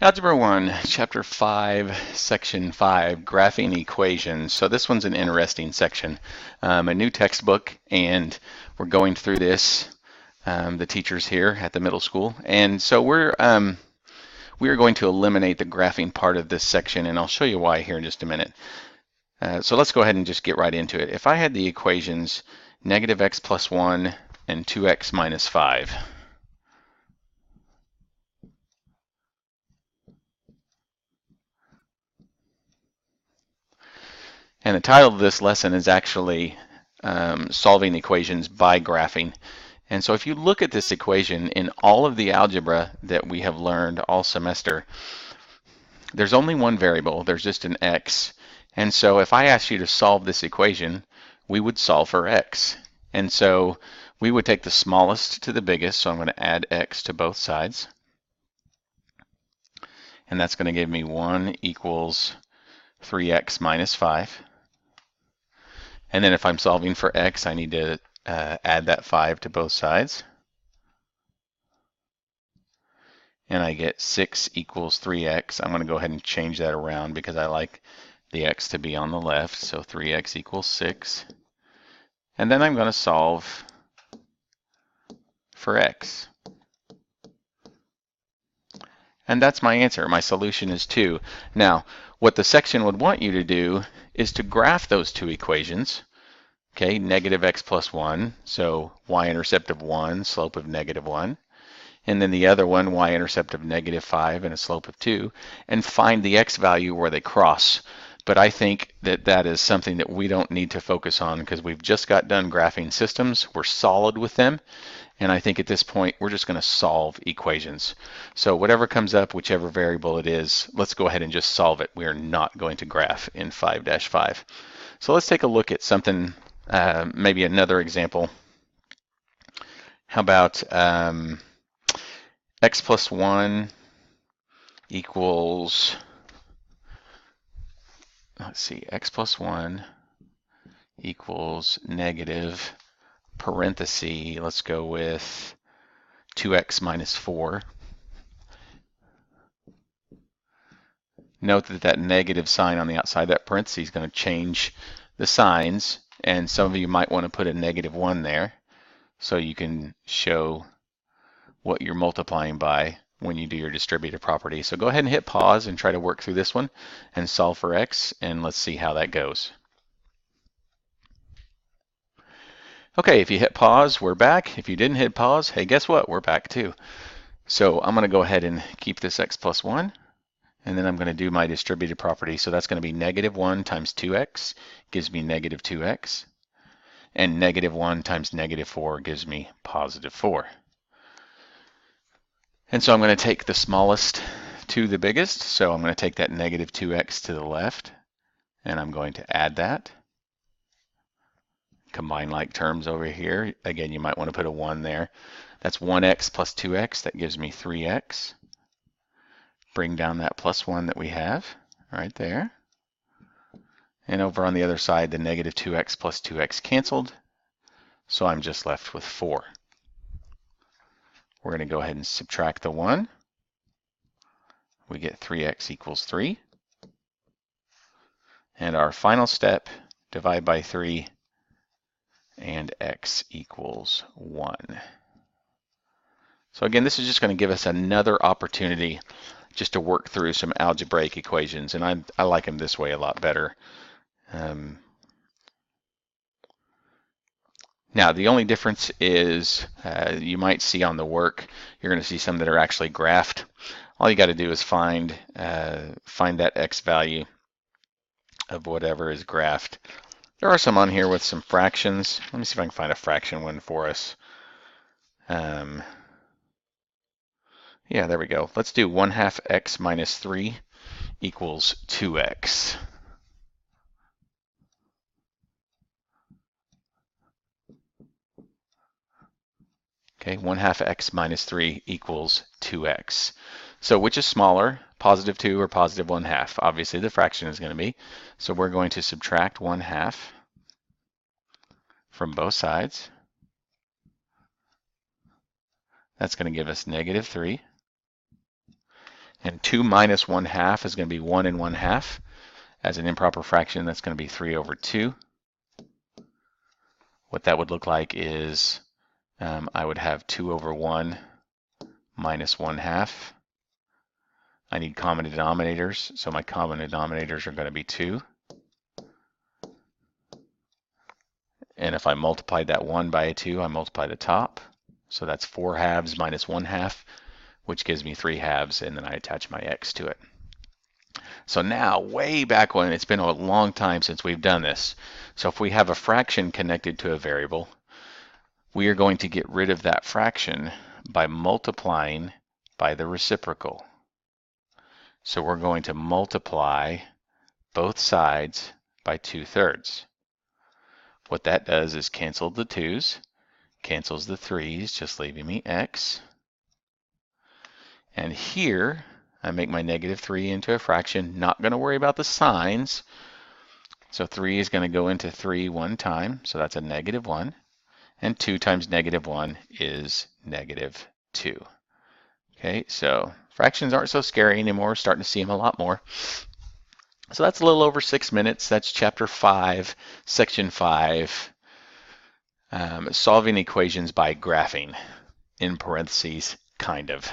Algebra 1, Chapter 5, Section 5, Graphing Equations. So this one's an interesting section. A new textbook, and we're going through this, the teachers here at the middle school. And so we are going to eliminate the graphing part of this section, and I'll show you why here in just a minute. So let's go ahead and just get right into it. If I had the equations negative x plus 1 and 2x minus 5, and the title of this lesson is actually solving equations by graphing. And so if you look at this equation in all of the algebra that we have learned all semester, there's only one variable, there's just an x. And so if I asked you to solve this equation, we would solve for x. And so we would take the smallest to the biggest, so I'm going to add x to both sides. And that's going to give me 1 equals 3x minus 5. And then if I'm solving for x, I need to add that 5 to both sides. And I get 6 equals 3x. I'm going to go ahead and change that around because I like the x to be on the left. So 3x equals 6. And then I'm going to solve for x. And that's my answer. My solution is 2. Now, what the section would want you to do is to graph those two equations. Okay, negative x plus 1, so y-intercept of 1, slope of negative 1. And then the other one, y-intercept of negative 5 and a slope of 2, and find the x value where they cross. But I think that that is something that we don't need to focus on because we've just got done graphing systems. We're solid with them. And I think at this point, we're just going to solve equations. So whatever comes up, whichever variable it is, let's go ahead and just solve it. We are not going to graph in 5-5. So let's take a look at something, maybe another example. How about x plus 1 equals, let's see, x plus 1 equals negative parenthesis, let's go with 2x minus 4. Note that that negative sign on the outside of that parenthesis is going to change the signs, and some of you might want to put a negative 1 there so you can show what you're multiplying by when you do your distributive property. So go ahead and hit pause and try to work through this one and solve for x, and let's see how that goes. Okay, if you hit pause, we're back. If you didn't hit pause, hey, guess what? We're back too. So I'm going to go ahead and keep this x plus 1, and then I'm going to do my distributive property. So that's going to be negative 1 times 2x gives me negative 2x, and negative 1 times negative 4 gives me positive 4. And so I'm going to take the smallest to the biggest. So I'm going to take that negative 2x to the left, and I'm going to add that. Combine like terms over here. Again, you might want to put a 1 there. That's 1x plus 2x. That gives me 3x. Bring down that plus 1 that we have right there. And over on the other side, the negative 2x plus 2x canceled. So I'm just left with 4. We're going to go ahead and subtract the 1. We get 3x equals 3. And our final step, divide by 3, and x equals 1. So again, this is just going to give us another opportunity just to work through some algebraic equations, and I like them this way a lot better. Now, the only difference is you might see on the work, you're going to see some that are actually graphed. All you got to do is find that x value of whatever is graphed. There are some on here with some fractions. Let me see if I can find a fraction one for us. Yeah, there we go. Let's do 1/2 x minus 3 equals 2x. Okay, 1/2 x minus 3 equals 2x. So which is smaller, positive 2 or positive 1/2? Obviously the fraction is going to be. So we're going to subtract 1/2 from both sides. That's going to give us negative 3. And 2 minus 1/2 is going to be 1 and 1/2. As an improper fraction, that's going to be 3 over 2. What that would look like is I would have 2 over 1 minus 1/2. I need common denominators, so my common denominators are going to be 2. And if I multiply that 1 by a 2, I multiply the top. So that's 4 halves minus 1/2, which gives me 3 halves, and then I attach my x to it. So now, way back when, it's been a long time since we've done this. So if we have a fraction connected to a variable, we are going to get rid of that fraction by multiplying by the reciprocal. So we're going to multiply both sides by 2/3. What that does is cancel the 2's, cancels the 3's, just leaving me x. And here, I make my -3 into a fraction, not going to worry about the signs. So 3 is going to go into 3 one time, so that's a -1. And 2 times -1 is -2. Okay, so fractions aren't so scary anymore. We're starting to see them a lot more. So that's a little over 6 minutes. That's chapter 5, section 5, solving equations by graphing, in parentheses, kind of.